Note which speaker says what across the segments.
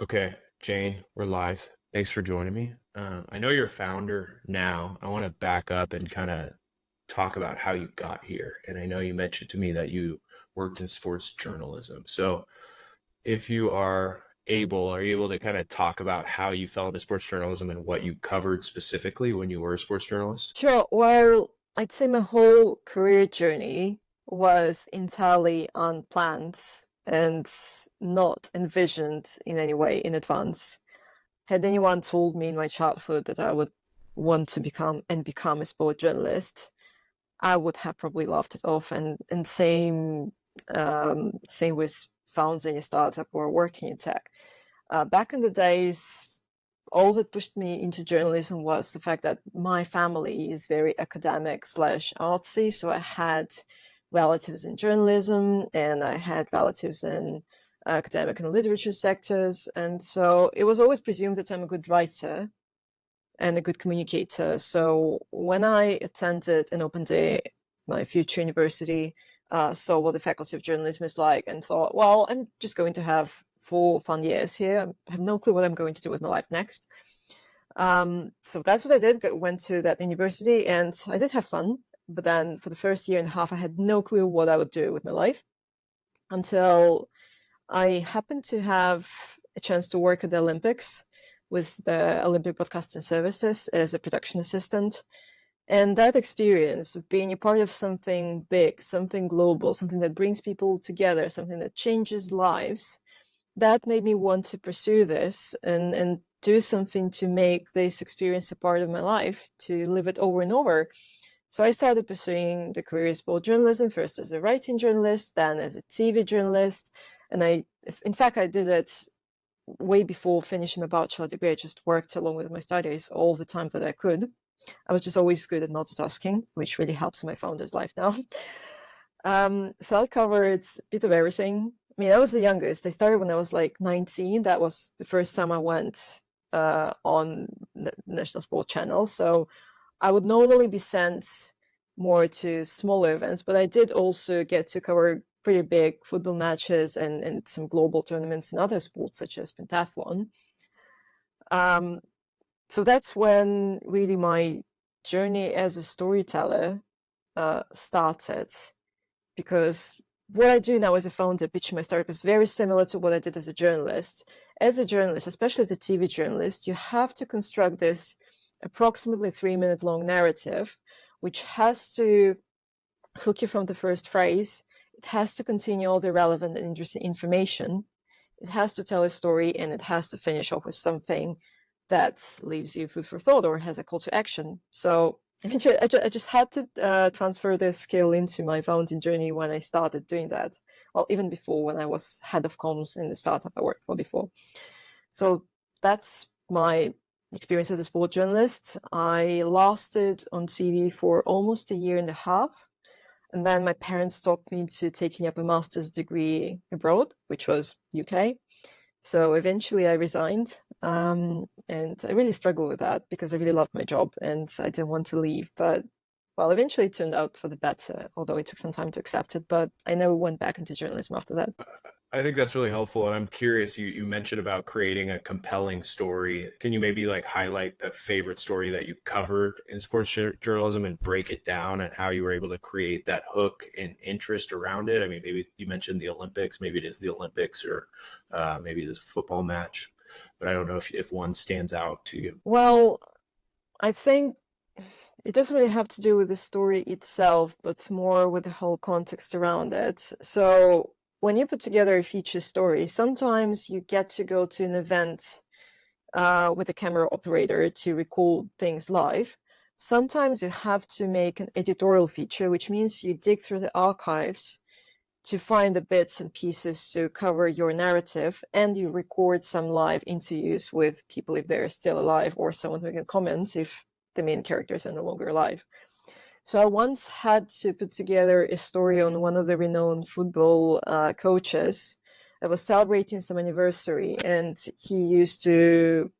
Speaker 1: Okay, Jane, we're live. Thanks for joining me. I know you're a founder now. I want to back up and kind of talk about how you got here. And I know you mentioned to me that you worked in sports journalism. So if you are you able to kind of talk about how you fell into sports journalism and what you covered specifically when you were a sports journalist?
Speaker 2: Sure. Well, I'd say my whole career journey was entirely unplanned and not envisioned in any way in advance. Had anyone told me in my childhood that I would want to become a sport journalist, I would have probably laughed it off. And same with founding a startup or working in tech. Back in the days, all that pushed me into journalism was the fact that my family is very academic slash artsy. So I had relatives in journalism and I had relatives in academic and literature sectors. And so it was always presumed that I'm a good writer and a good communicator. So when I attended and opened my future university, saw what the faculty of journalism is like, and thought, well, I'm just going to have 4 fun years here. I have no clue what I'm going to do with my life next. So that's what I did. Went to that university, and I did have fun. But then for the first year and a half, I had no clue what I would do with my life until I happened to have a chance to work at the Olympics with the Olympic Broadcasting Services as a production assistant. And that experience of being a part of something big, something global, something that brings people together, something that changes lives, that made me want to pursue this and do something to make this experience a part of my life, to live it over and over. So I started pursuing the career in sport journalism, first as a writing journalist, then as a TV journalist. And in fact, I did it way before finishing my bachelor degree. I just worked along with my studies all the time that I could. I was just always good at multitasking, which really helps in my founder's life now. So I covered a bit of everything. I mean, I was the youngest. I started when I was like 19. That was the first time I went on the National Sport Channel. So I would normally be sent more to smaller events, but I did also get to cover pretty big football matches and some global tournaments in other sports, such as pentathlon. Um, so that's when really my journey as a storyteller started, because what I do now as a founder pitching my startup is very similar to what I did as a journalist. As a journalist, especially as a TV journalist, you have to construct this approximately 3 minute long narrative, which has to hook you from the first phrase. It has to continue all the relevant and interesting information. It has to tell a story, and it has to finish off with something that leaves you food for thought or has a call to action. So I just had to transfer this skill into my founding journey when I started doing that. Well, even before, when I was head of comms in the startup I worked for before. So that's my experience as a sport journalist. I lasted on TV for almost a year and a half. And then my parents talked me to taking up a master's degree abroad, which was UK. So eventually I resigned, and I really struggled with that because I really loved my job and I didn't want to leave. But well, eventually it turned out for the better, although it took some time to accept it. But I never went back into journalism after that.
Speaker 1: I think that's really helpful. And I'm curious, you mentioned about creating a compelling story. Can you maybe like highlight the favorite story that you covered in sports journalism and break it down and how you were able to create that hook and interest around it? I mean, maybe you mentioned the Olympics, maybe it is the Olympics or maybe it is a football match, but I don't know if one stands out to you.
Speaker 2: Well, I think it doesn't really have to do with the story itself, but more with the whole context around it. So when you put together a feature story, sometimes you get to go to an event with a camera operator to record things live. Sometimes you have to make an editorial feature, which means you dig through the archives to find the bits and pieces to cover your narrative, and you record some live interviews with people if they're still alive, or someone who can comment if the main characters are no longer alive. So I once had to put together a story on one of the renowned football coaches that was celebrating some anniversary, and he used to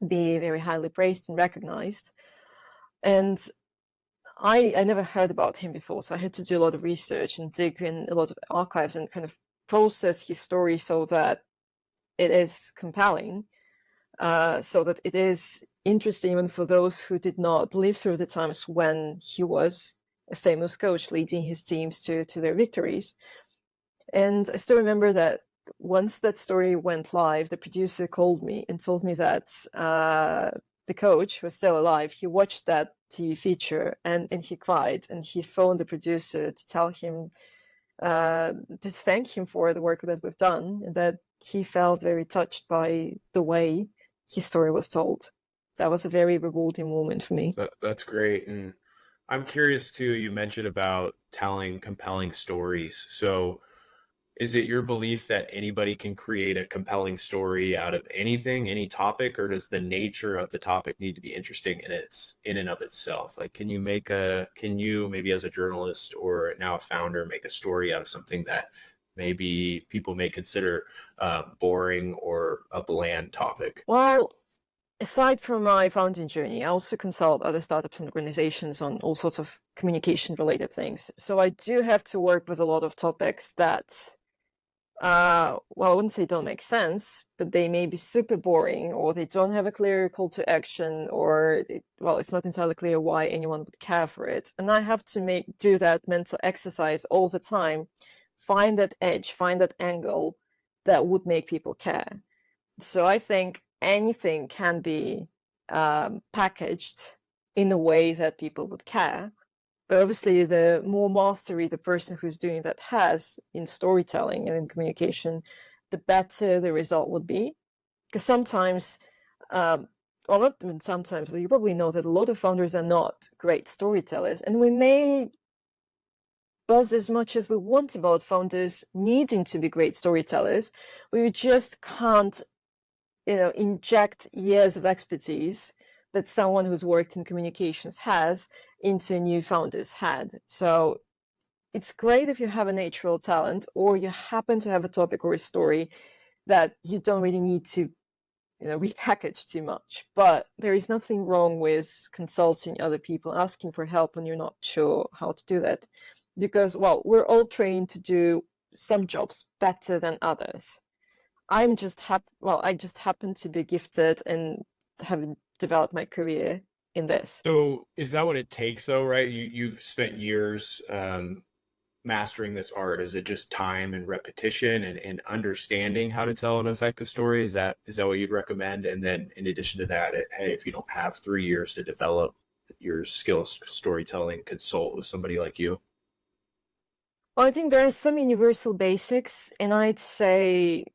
Speaker 2: be very highly praised and recognized. And I never heard about him before, so I had to do a lot of research and dig in a lot of archives and kind of process his story so that it is compelling, so that it is interesting even for those who did not live through the times when he was a famous coach leading his teams to their victories. And I still remember that once that story went live, the producer called me and told me that the coach was still alive. He watched that TV feature and he cried, and he phoned the producer to tell him, to thank him for the work that we've done, and that he felt very touched by the way his story was told. That was a very rewarding moment for me.
Speaker 1: That's great. And I'm curious too, you mentioned about telling compelling stories. So is it your belief that anybody can create a compelling story out of anything, any topic, or does the nature of the topic need to be interesting in and of itself? Like, can you maybe as a journalist or now a founder make a story out of something that maybe people may consider boring or a bland topic?
Speaker 2: Well, aside from my founding journey, I also consult other startups and organizations on all sorts of communication related things. So I do have to work with a lot of topics that, well, I wouldn't say don't make sense, but they may be super boring, or they don't have a clear call to action, or well, it's not entirely clear why anyone would care for it. And I have to do that mental exercise all the time, find that edge, find that angle that would make people care. So I think anything can be packaged in a way that people would care. But obviously, the more mastery the person who's doing that has in storytelling and in communication, the better the result would be. Because sometimes, well, not even sometimes, but you probably know that a lot of founders are not great storytellers. And we may buzz as much as we want about founders needing to be great storytellers. We just can't, inject years of expertise that someone who's worked in communications has into new founders' head. So it's great if you have a natural talent, or you happen to have a topic or a story that you don't really need to, repackage too much. But there is nothing wrong with consulting other people, asking for help when you're not sure how to do that. Because, well, we're all trained to do some jobs better than others. I just happen to be gifted and have developed my career in this.
Speaker 1: So is that what it takes though, right? You've spent years mastering this art. Is it just time and repetition and understanding how to tell an effective story? Is that what you'd recommend? And then in addition to that, hey, if you don't have 3 years to develop your skills storytelling, consult with somebody like you.
Speaker 2: Well, I think there are some universal basics, and I'd say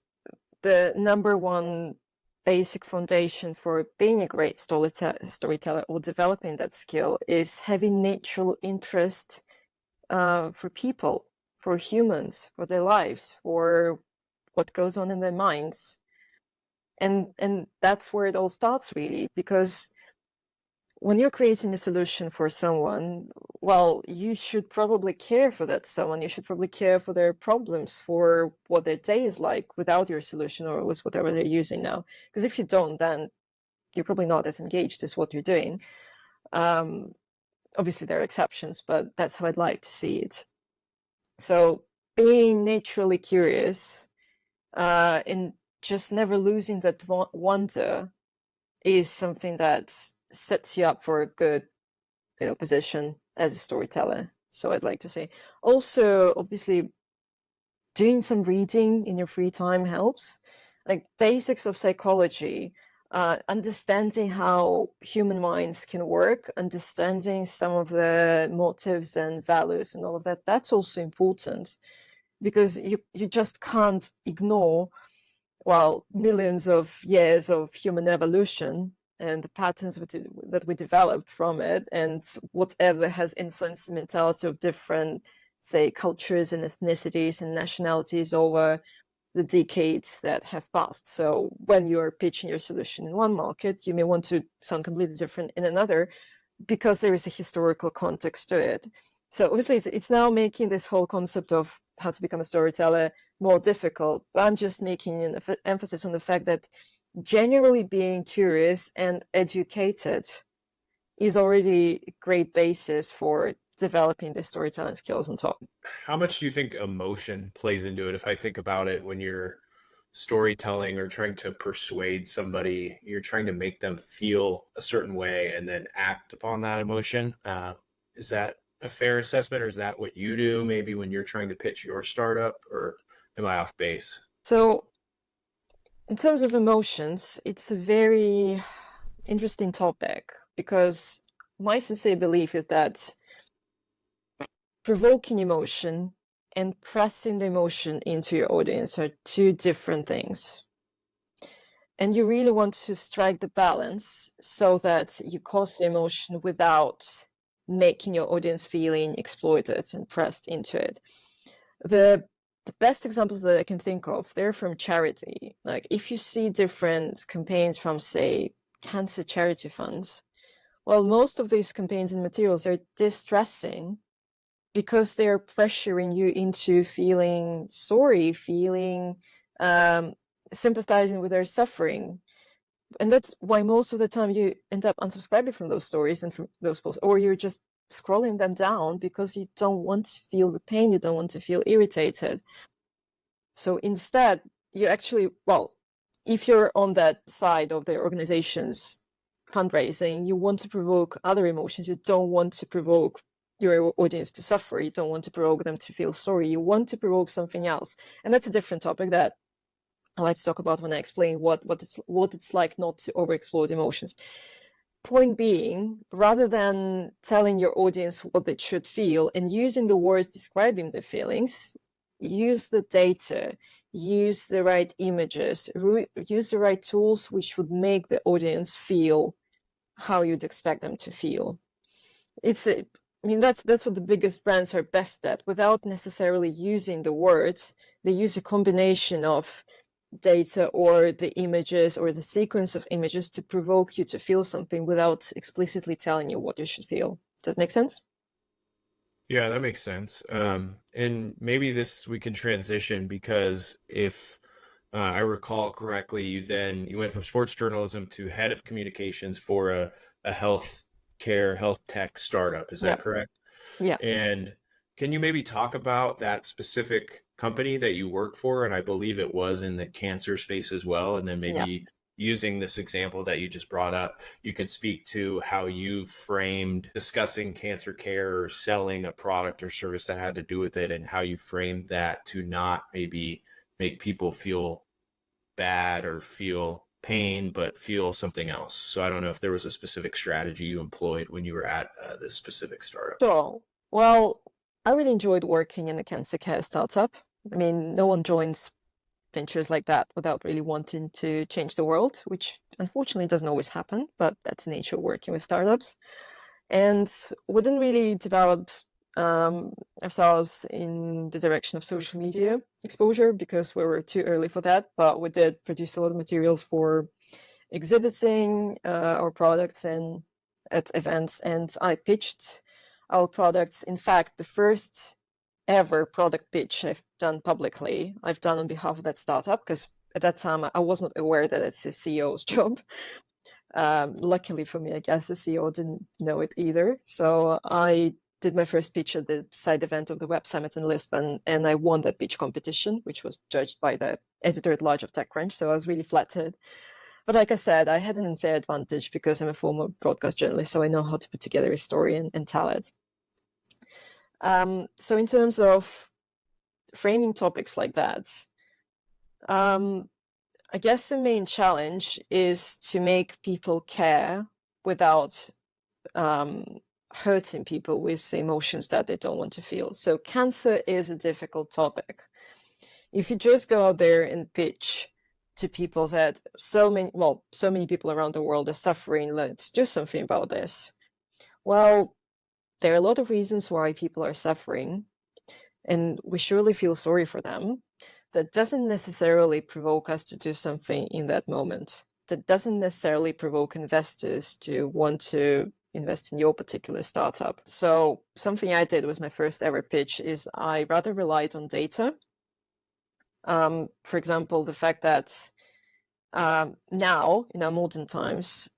Speaker 2: the number one basic foundation for being a great storyteller or developing that skill is having natural interest for people, for humans, for their lives, for what goes on in their minds. And that's where it all starts, really, because when you're creating a solution for someone, well, you should probably care for that someone. You should probably care for their problems, for what their day is like without your solution or with whatever they're using now. Because if you don't, then you're probably not as engaged as what you're doing. Obviously, there are exceptions, but that's how I'd like to see it. So being naturally curious and just never losing that wonder is something that sets you up for a good, position as a storyteller. So I'd like to say. Also, obviously, doing some reading in your free time helps. Like basics of psychology, understanding how human minds can work, understanding some of the motives and values and all of that. That's also important, because you just can't ignore, well, millions of years of human evolution and the patterns that we developed from it, and whatever has influenced the mentality of different, say, cultures and ethnicities and nationalities over the decades that have passed. So when you're pitching your solution in one market, you may want to sound completely different in another, because there is a historical context to it. So obviously it's now making this whole concept of how to become a storyteller more difficult. But I'm just making an emphasis on the fact that generally being curious and educated is already a great basis for developing the storytelling skills on top.
Speaker 1: How much do you think emotion plays into it? If I think about it, when you're storytelling or trying to persuade somebody, you're trying to make them feel a certain way and then act upon that emotion. Is that a fair assessment, or is that what you do maybe when you're trying to pitch your startup, or am I off base?
Speaker 2: So, in terms of emotions, it's a very interesting topic because my sincere belief is that provoking emotion and pressing the emotion into your audience are two different things. And you really want to strike the balance so that you cause the emotion without making your audience feeling exploited and pressed into it. The best examples that I can think of, they're from charity. Like if you see different campaigns from, say, cancer charity funds, well, most of these campaigns and materials are distressing because they're pressuring you into feeling sorry, feeling sympathizing with their suffering. And that's why most of the time you end up unsubscribing from those stories and from those posts, or you're just scrolling them down because you don't want to feel the pain, you don't want to feel irritated. So instead, you actually, well, if you're on that side of the organization's fundraising, you want to provoke other emotions. You don't want to provoke your audience to suffer. You don't want to provoke them to feel sorry. You want to provoke something else. And that's a different topic that I like to talk about when I explain what it's like not to overexplode emotions. Point being, rather than telling your audience what they should feel and using the words describing the feelings, use the data, use the right images, use the right tools which would make the audience feel how you'd expect them to feel. I mean, that's what the biggest brands are best at. Without necessarily using the words, they use a combination of data or the images or the sequence of images to provoke you to feel something without explicitly telling you what you should feel. Does that make sense?
Speaker 1: Yeah, that makes sense. And maybe this we can transition, because if I recall correctly, you went from sports journalism to head of communications for a health tech startup. Is
Speaker 2: Yeah.
Speaker 1: that correct?
Speaker 2: Yeah.
Speaker 1: And can you maybe talk about that specific company that you work for? And I believe it was in the cancer space as well. And then
Speaker 2: Yeah.
Speaker 1: maybe using this example that you just brought up, you can speak to how you framed discussing cancer care or selling a product or service that had to do with it, and how you framed that to not maybe make people feel bad or feel pain, but feel something else. So I don't know if there was a specific strategy you employed when you were at this specific startup.
Speaker 2: So, well, I really enjoyed working in a cancer care startup. I mean, no one joins ventures like that without really wanting to change the world, which unfortunately doesn't always happen, but that's the nature of working with startups. And we didn't really develop um, ourselves in the direction of social media exposure because we were too early for that, but we did produce a lot of materials for exhibiting our products and at events, and I pitched our products. In fact, the first ever product pitch I've done publicly, I've done on behalf of that startup, because at that time I was not aware that it's a CEO's job. Luckily for me, I guess the CEO didn't know it either. So I did my first pitch at the side event of the Web Summit in Lisbon, and I won that pitch competition, which was judged by the editor-at-large of TechCrunch. So I was really flattered. But like I said, I had an unfair advantage because I'm a former broadcast journalist, so I know how to put together a story and tell it. So in terms of framing topics like that, I guess the main challenge is to make people care without hurting people with the emotions that they don't want to feel. So cancer is a difficult topic. If you just go out there and pitch to people that so many people around the world are suffering, let's do something about this. Well, there are a lot of reasons why people are suffering, and we surely feel sorry for them. That doesn't necessarily provoke us to do something in that moment. That doesn't necessarily provoke investors to want to invest in your particular startup. So something I did was my first ever pitch is I rather relied on data. For example, the fact that now in our modern times,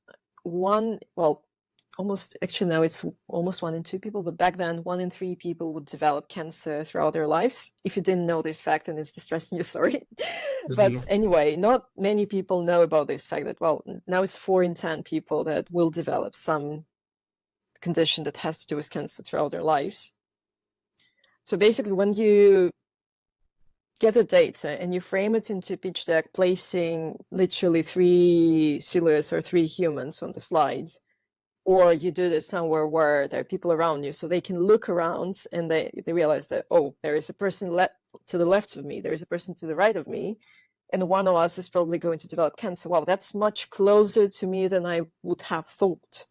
Speaker 2: almost, actually now it's almost 1 in 2 people, but back then 1 in 3 people would develop cancer throughout their lives. If you didn't know this fact, and it's distressing you, sorry. But
Speaker 1: Mhm.
Speaker 2: anyway, not many people know about this fact that, well, now it's 4 in 10 people that will develop some condition that has to do with cancer throughout their lives. So basically, when you get the data and you frame it into a pitch deck, placing literally 3 ciliars or 3 humans on the slides, or you do this somewhere where there are people around you, so they can look around and they realize that, oh, there is a person to the left of me, there is a person to the right of me, and one of us is probably going to develop cancer. Wow, that's much closer to me than I would have thought.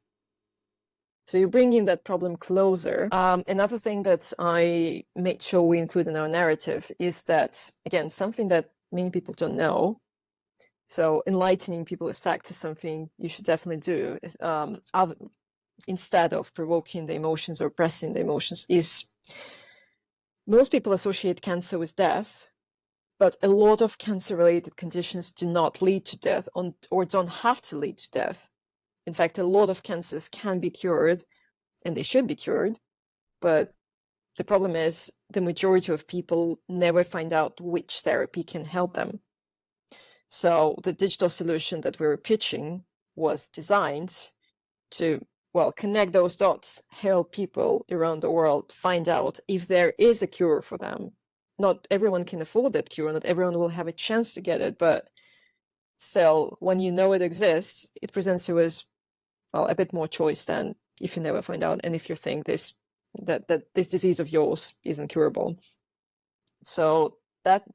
Speaker 2: So you're bringing that problem closer. Another thing that I made sure we include in our narrative is that, again, something that many people don't know. So enlightening people is fact is something you should definitely do. Instead of provoking the emotions or pressing the emotions, is most people associate cancer with death, but a lot of cancer-related conditions do not lead to death or don't have to lead to death. In fact, a lot of cancers can be cured, and they should be cured, but the problem is the majority of people never find out which therapy can help them. So the digital solution that we were pitching was designed to, well, connect those dots, help people around the world find out if there is a cure for them. Not everyone can afford that cure, not everyone will have a chance to get it, but still, when you know it exists, it presents you with, well, a bit more choice than if you never find out and if you think that this disease of yours isn't curable. So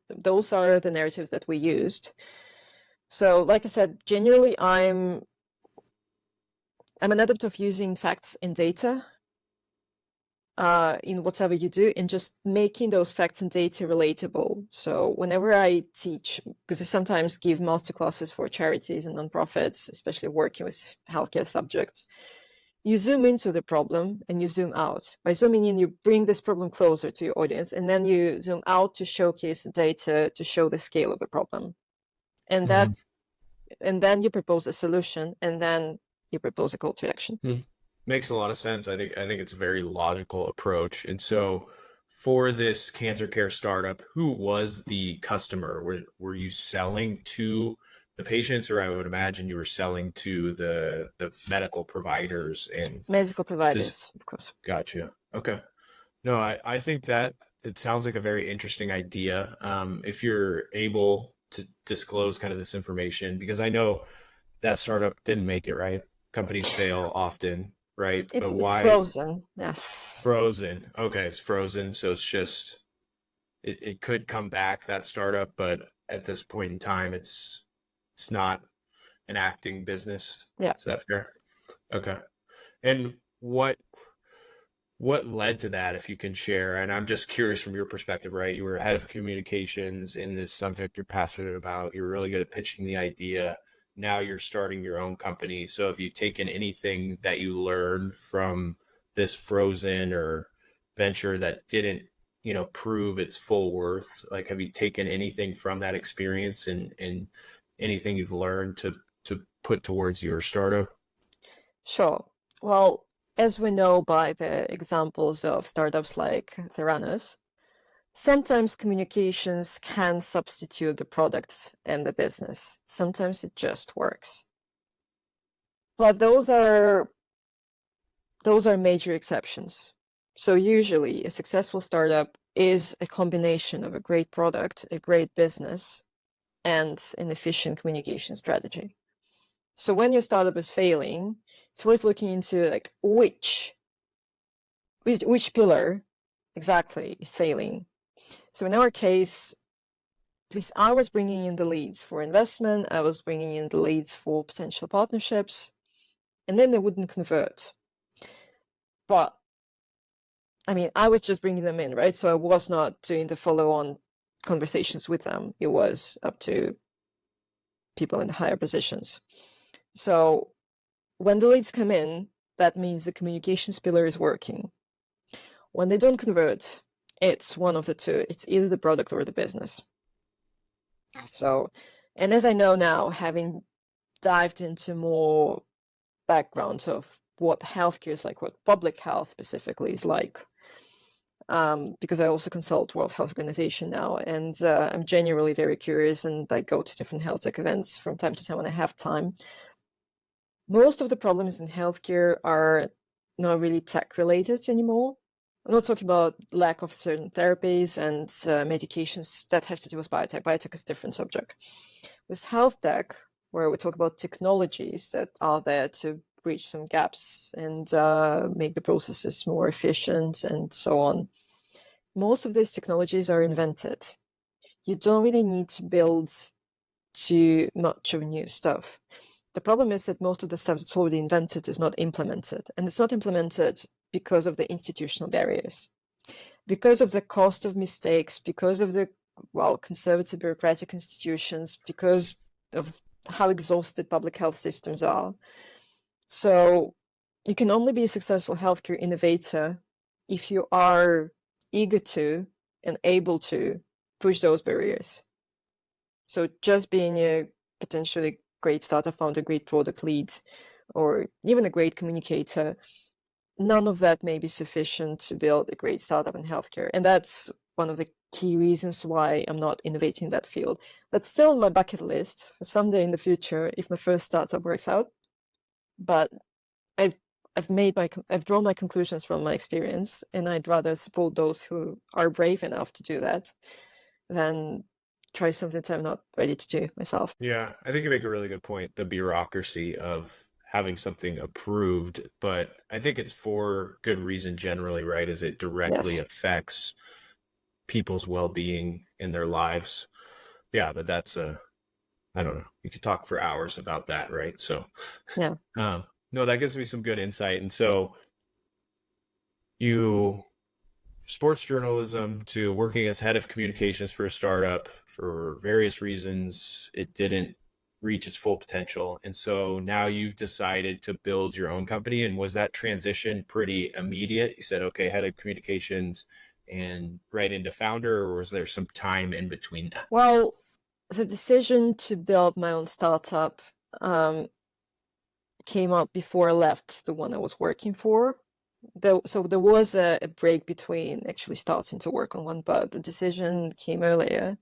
Speaker 2: those are the narratives that we used. So like I said, generally I'm an adept of using facts and data in whatever you do, and just making those facts and data relatable. So whenever I teach, because I sometimes give masterclasses for charities and nonprofits, especially working with healthcare subjects, you zoom into the problem and you zoom out. By zooming in, you bring this problem closer to your audience, and then you zoom out to showcase the data to show the scale of the problem. And
Speaker 1: Mhm.
Speaker 2: then you propose a solution, and then you propose a call to action.
Speaker 1: Mhm. Makes a lot of sense. I think it's a very logical approach. And so for this cancer care startup, who was the customer? Were you selling to the patients, or I would imagine you were selling to the medical providers and
Speaker 2: Medical
Speaker 1: just
Speaker 2: providers, of course.
Speaker 1: gotcha. Okay. No, I think that it sounds like a very interesting idea. If you're able to disclose kind of this information, because I know that startup didn't make it, right? Companies fail often, right? But
Speaker 2: It's
Speaker 1: why
Speaker 2: frozen. Yeah.
Speaker 1: frozen? Okay, it's frozen, so it's just it could come back, that startup, but at this point in time, it's not an acting business.
Speaker 2: Yeah.
Speaker 1: Is that fair? Okay. And what led to that, if you can share? And I'm just curious from your perspective, right? You were head of communications in this subject you're passionate about. You're really good at pitching the idea. Now you're starting your own company. So have you taken anything that you learned from this frozen or venture that didn't, prove its full worth? Like, have you taken anything from that experience and anything you've learned to put towards your startup?
Speaker 2: Sure. Well, as we know by the examples of startups like Theranos, sometimes communications can substitute the products and the business. Sometimes it just works. But those are major exceptions. So usually a successful startup is a combination of a great product, a great business, and an efficient communication strategy. So when your startup is failing, it's worth looking into like which pillar exactly is failing. So in our case, at least I was bringing in the leads for investment, I was bringing in the leads for potential partnerships, and then they wouldn't convert. But I mean, I was just bringing them in, right? So I was not doing the follow-on conversations with them. It was up to people in the higher positions. So when the leads come in, that means the communications pillar is working. When they don't convert, it's one of the two. It's either the product or the business. So, and as I know now, having dived into more backgrounds of what healthcare is like, what public health specifically is like. Because I also consult World Health Organization now, and I'm genuinely very curious, and I go to different health tech events from time to time when I have time. Most of the problems in healthcare are not really tech related anymore. I'm not talking about lack of certain therapies and medications. That has to do with biotech. Biotech is a different subject. With health tech, where we talk about technologies that are there to bridge some gaps and make the processes more efficient and so on. Most of these technologies are invented. You don't really need to build too much of new stuff. The problem is that most of the stuff that's already invented is not implemented. And it's not implemented because of the institutional barriers, because of the cost of mistakes, because of the, conservative bureaucratic institutions, because of how exhausted public health systems are. So you can only be a successful healthcare innovator if you are eager to and able to push those barriers. So just being a potentially great startup founder, great product lead, or even a great communicator, none of that may be sufficient to build a great startup in healthcare. And that's one of the key reasons why I'm not innovating that field. That's still on my bucket list for someday in the future if my first startup works out. But I've drawn my conclusions from my experience, and I'd rather support those who are brave enough to do that than try something that I'm not ready to do myself.
Speaker 1: Yeah, I think you make a really good point, the bureaucracy of having something approved, but I think it's for good reason generally, right? As it directly
Speaker 2: Yes.
Speaker 1: affects people's well-being in their lives. Yeah, but that's I don't know. You could talk for hours about that, right? So,
Speaker 2: Yeah.
Speaker 1: no, that gives me some good insight. And so you sports journalism to working as head of communications for a startup for various reasons, it didn't reach its full potential. And so now you've decided to build your own company. And was that transition pretty immediate? You said, okay, head of communications and right into founder, or was there some time in between that?
Speaker 2: Well, the decision to build my own startup came up before I left the one I was working for. So there was a break between actually starting to work on one, but the decision came earlier.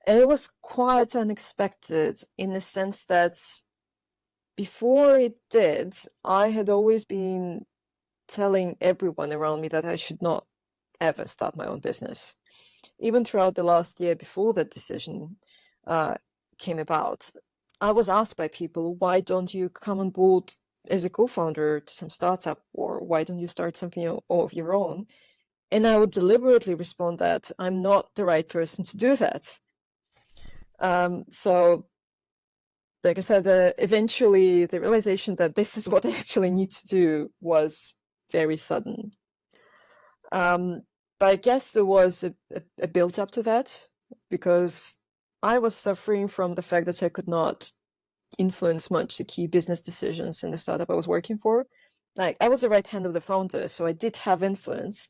Speaker 2: And it was quite unexpected in the sense that before it did, I had always been telling everyone around me that I should not ever start my own business. Even throughout the last year before that decision came about, I was asked by people, why don't you come on board as a co-founder to some startup, or why don't you start something of your own? And I would deliberately respond that I'm not the right person to do that. So, like I said, eventually the realization that this is what I actually need to do was very sudden. But I guess there was a build up to that, because I was suffering from the fact that I could not influence much the key business decisions in the startup I was working for. Like, I was the right hand of the founder, so I did have influence,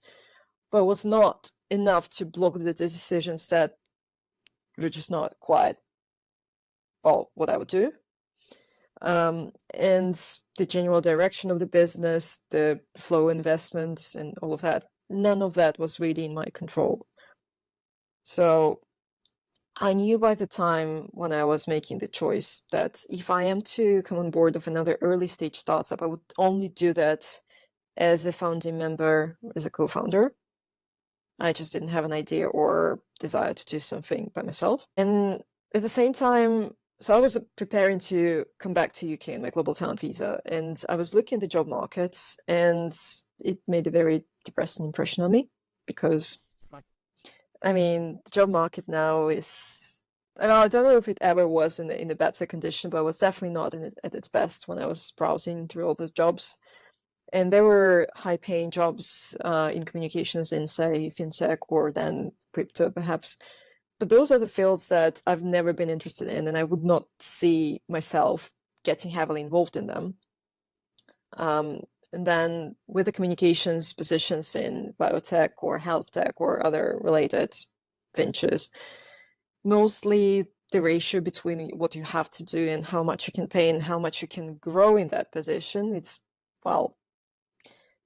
Speaker 2: but it was not enough to block the decisions that were just not quite what I would do. And the general direction of the business, the flow investments, and all of that, none of that was really in my control. So I knew by the time when I was making the choice that if I am to come on board of another early stage startup, I would only do that as a founding member, as a co-founder. I just didn't have an idea or desire to do something by myself. And at the same time, so I was preparing to come back to UK in my global talent visa, and I was looking at the job markets, and it made a very depressing impression on me, because I mean, the job market now is, I don't know if it ever was in a better condition, but it was definitely not at its best when I was browsing through all the jobs. And there were high-paying jobs in communications in, say, fintech or then crypto, perhaps. But those are the fields that I've never been interested in, and I would not see myself getting heavily involved in them. And then with the communications positions in biotech or health tech or other related ventures, mostly the ratio between what you have to do and how much you can pay and how much you can grow in that position, it's well,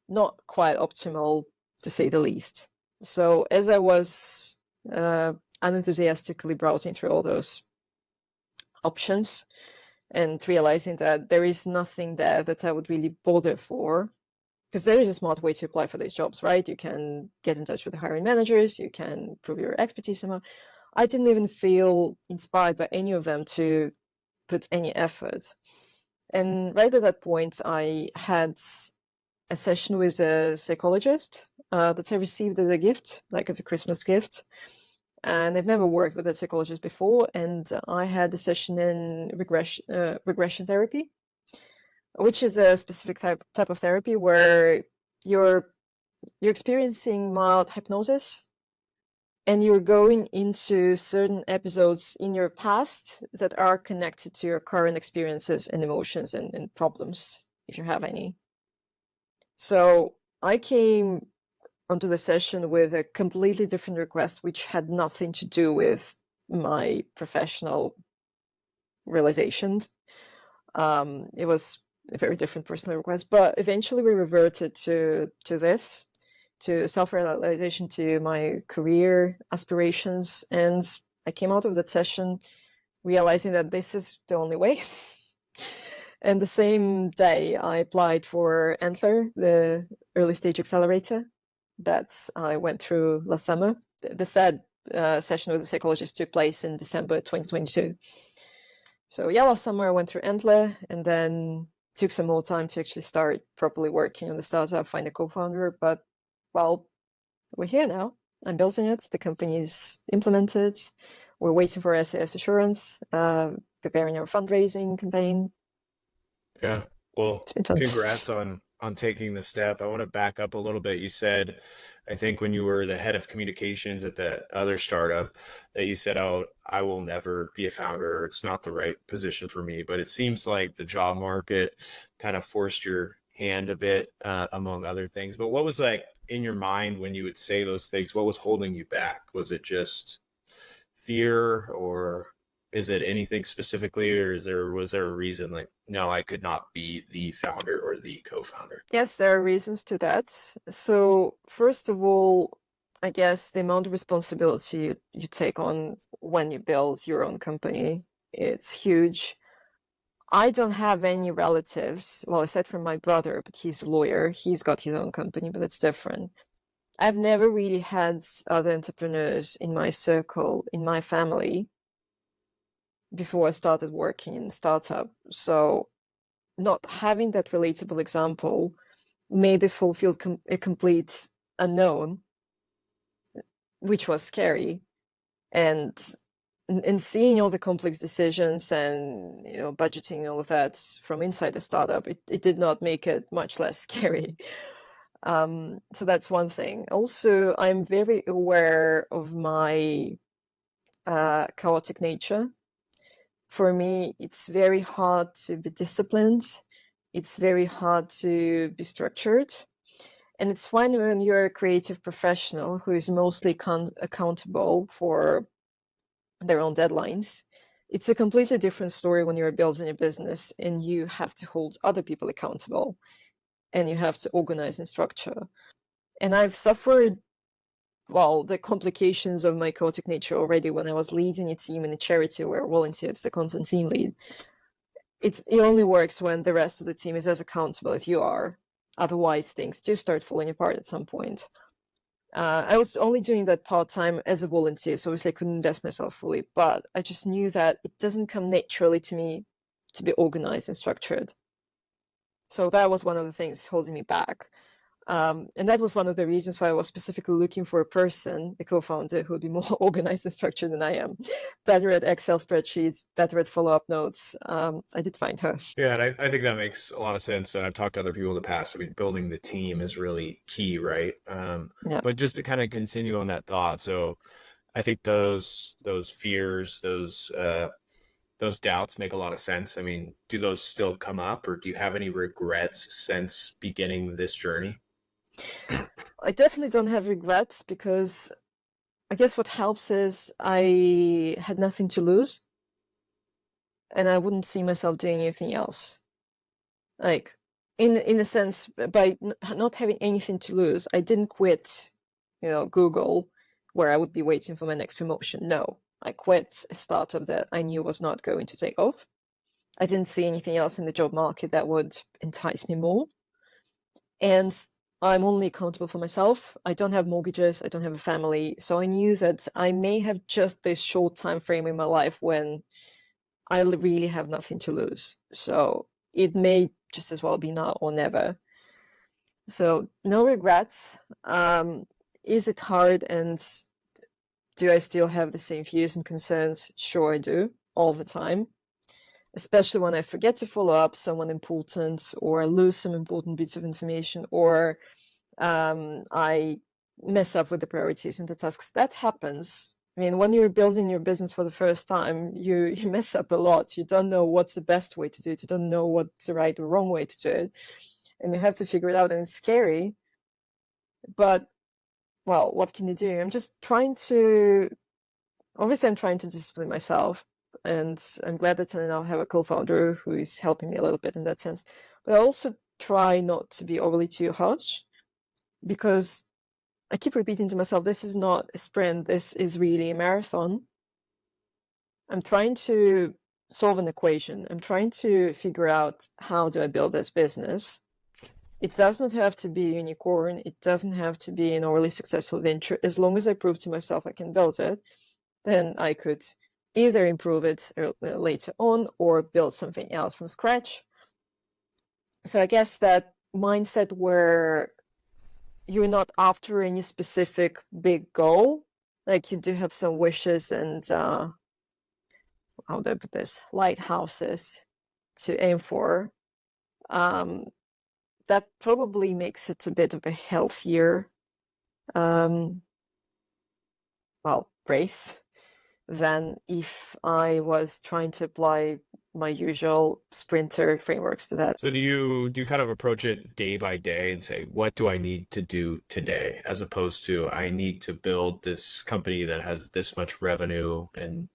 Speaker 2: not quite optimal to say the least. So as I was unenthusiastically browsing through all those options and realizing that there is nothing there that I would really bother for, because there is a smart way to apply for these jobs, right? You can get in touch with the hiring managers, you can prove your expertise somehow. I didn't even feel inspired by any of them to put any effort. And right at that point, I had a session with a psychologist that I received as a gift, like as a Christmas gift. And I've never worked with a psychologist before. And I had a session in regression therapy, which is a specific type of therapy where you're experiencing mild hypnosis and you're going into certain episodes in your past that are connected to your current experiences and emotions and problems, if you have any. So I came onto the session with a completely different request, which had nothing to do with my professional realizations. It was a very different personal request, but eventually we reverted to this, to self-realization, to my career aspirations, and I came out of that session realizing that this is the only way. And the same day, I applied for Antler, the early stage accelerator that I went through last summer. The said session with the psychologist took place in December 2022. So yeah, last summer I went through Antler and then took some more time to actually start properly working on the startup, find a co-founder. But well, we're here now. I'm building it. The company is implemented. We're waiting for SAS assurance, preparing our fundraising campaign.
Speaker 1: Yeah. Well,
Speaker 2: It's been fun.
Speaker 1: congrats on taking the step. I want to back up a little bit. You said, I think when you were the head of communications at the other startup, that you said, "Oh, I will never be a founder. It's not the right position for me." But it seems like the job market kind of forced your hand a bit, among other things. But what was like in your mind when you would say those things? What was holding you back? Was it just fear, or is it anything specifically, or was there a reason like, no, I could not be the founder or the co-founder?
Speaker 2: Yes, there are reasons to that. So first of all, I guess the amount of responsibility you take on when you build your own company, it's huge. I don't have any relatives, well, aside from my brother, but he's a lawyer. He's got his own company, but it's different. I've never really had other entrepreneurs in my circle, in my family, before I started working in startup. So not having that relatable example made this whole field a complete unknown, which was scary. And seeing all the complex decisions and budgeting and all of that from inside the startup, it did not make it much less scary. So that's one thing. Also, I'm very aware of my chaotic nature. For me, it's very hard to be disciplined. It's very hard to be structured. And it's fine when you're a creative professional who is mostly accountable for their own deadlines. It's a completely different story when you're building a business and you have to hold other people accountable and you have to organize and structure. And I've suffered, well, the complications of my chaotic nature already when I was leading a team in a charity where I volunteered as a content team lead. It only works when the rest of the team is as accountable as you are. Otherwise, things do start falling apart at some point. I was only doing that part-time as a volunteer, so obviously I couldn't invest myself fully, but I just knew that it doesn't come naturally to me to be organized and structured. So that was one of the things holding me back. And that was one of the reasons why I was specifically looking for a person, a co-founder, who would be more organized and structured than I am, better at Excel spreadsheets, better at follow-up notes. I did find her.
Speaker 1: Yeah, and I think that makes a lot of sense. And I've talked to other people in the past. I mean, building the team is really key, right?
Speaker 2: Yeah.
Speaker 1: But just to kind of continue on that thought, so I think those fears, those doubts make a lot of sense. I mean, do those still come up, or do you have any regrets since beginning this journey?
Speaker 2: I definitely don't have regrets because I guess what helps is I had nothing to lose and I wouldn't see myself doing anything else. Like, in a sense, by not having anything to lose, I didn't quit, Google, where I would be waiting for my next promotion. No, I quit a startup that I knew was not going to take off. I didn't see anything else in the job market that would entice me more. And I'm only accountable for myself. I don't have mortgages. I don't have a family. So I knew that I may have just this short time frame in my life when I really have nothing to lose. So it may just as well be now or never. So no regrets. Is it hard, and do I still have the same views and concerns? Sure, I do, all the time. Especially when I forget to follow up someone important, or I lose some important bits of information, or I mess up with the priorities and the tasks. That happens. I mean, when you're building your business for the first time, you mess up a lot. You don't know what's the best way to do it. You don't know what's the right or wrong way to do it. And you have to figure it out, and it's scary. But, well, what can you do? Obviously I'm trying to discipline myself, and I'm glad that I now have a co-founder who is helping me a little bit in that sense. But I also try not to be overly too harsh, because I keep repeating to myself, this is not a sprint, this is really a marathon. I'm trying to solve an equation. I'm trying to figure out, how do I build this business? It does not have to be a unicorn. It doesn't have to be an overly successful venture. As long as I prove to myself I can build it, then I could either improve it later on or build something else from scratch. So I guess that mindset where you're not after any specific big goal, like you do have some wishes and how do I put this, lighthouses to aim for, that probably makes it a bit of a healthier race than if I was trying to apply my usual sprinter frameworks to that.
Speaker 1: So do you kind of approach it day by day and say, what do I need to do today, as opposed to I need to build this company that has this much revenue and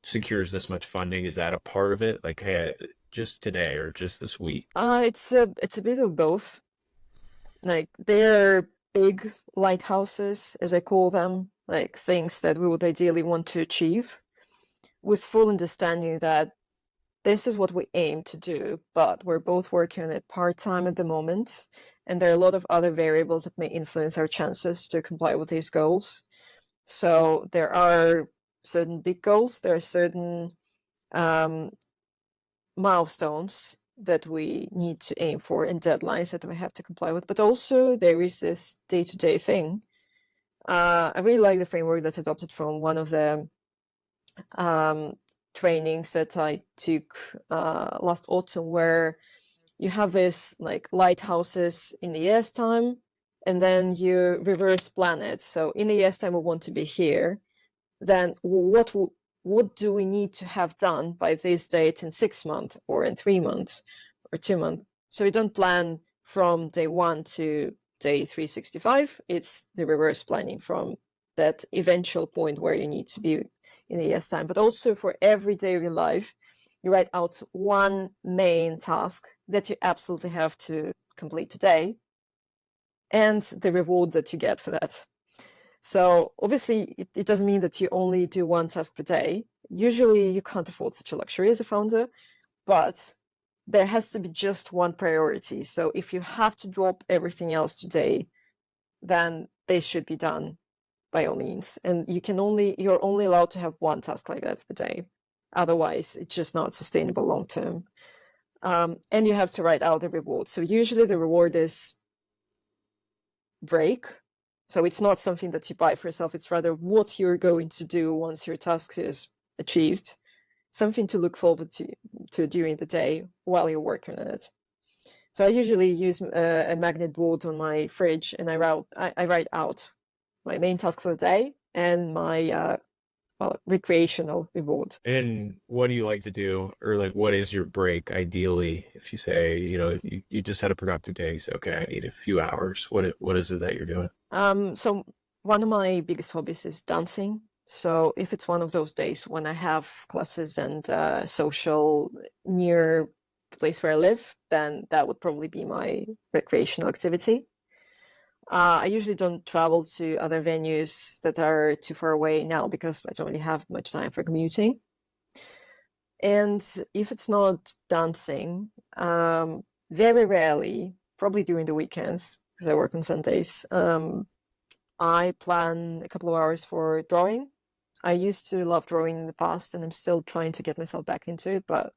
Speaker 1: secures this much funding? Is that a part of it? Like, hey, just today or just this week?
Speaker 2: It's a bit of both. Like, they're big lighthouses, as I call them, like things that we would ideally want to achieve, with full understanding that this is what we aim to do, but we're both working on it part-time at the moment, and there are a lot of other variables that may influence our chances to comply with these goals. So there are certain big goals, there are certain milestones that we need to aim for, and deadlines that we have to comply with, but also there is this day-to-day thing. I really like the framework that's adopted from one of the trainings that I took last autumn, where you have this like lighthouses in the year's time, and then you reverse plan it. So in a year's time, we want to be here. Then what do we need to have done by this date in 6 months, or in 3 months, or 2 months? So you don't plan from day 1 to day 365. It's the reverse planning from that eventual point where you need to be in a year's time. But also for every day of your life, you write out one main task that you absolutely have to complete today, and the reward that you get for that. So obviously, it doesn't mean that you only do one task per day. Usually, you can't afford such a luxury as a founder, but there has to be just one priority. So if you have to drop everything else today, then they should be done by all means. And you're only allowed to have one task like that per day. Otherwise, it's just not sustainable long term. And you have to write out the reward. So usually the reward is break. So it's not something that you buy for yourself. It's rather what you're going to do once your task is achieved. Something to look forward to during the day while you're working on it. So I usually use a magnet board on my fridge, and I write out my main task for the day and my recreational reward.
Speaker 1: And what do you like to do? Or like, what is your break ideally? If you say, you just had a productive day, so okay, I need a few hours. What is it that you're doing?
Speaker 2: So one of my biggest hobbies is dancing. So if it's one of those days when I have classes and social near place where I live, then that would probably be my recreational activity. I usually don't travel to other venues that are too far away now because I don't really have much time for commuting. And if it's not dancing, very rarely, probably during the weekends, because I work on Sundays, I plan a couple of hours for drawing. I used to love drawing in the past, and I'm still trying to get myself back into it, but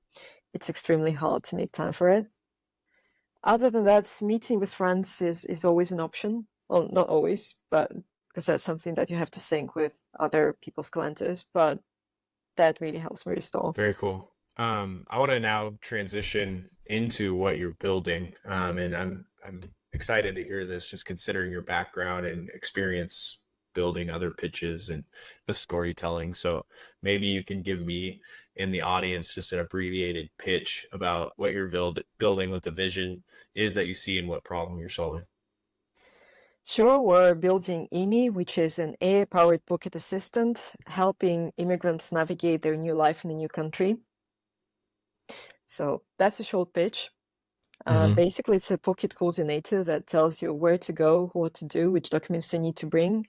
Speaker 2: it's extremely hard to make time for it. Other than that, meeting with friends is always an option. Well, not always, but because that's something that you have to sync with other people's calendars, but that really helps me restore.
Speaker 1: Very cool. I want to now transition into what you're building, and I'm excited to hear this, just considering your background and experience building other pitches and the storytelling. So maybe you can give me and the audience just an abbreviated pitch about what you're building, what the vision is that you see, and what problem you're solving.
Speaker 2: Sure, we're building Imii, which is an AI-powered pocket assistant, helping immigrants navigate their new life in a new country. So that's a short pitch. Basically, it's a pocket coordinator that tells you where to go, what to do, which documents you need to bring,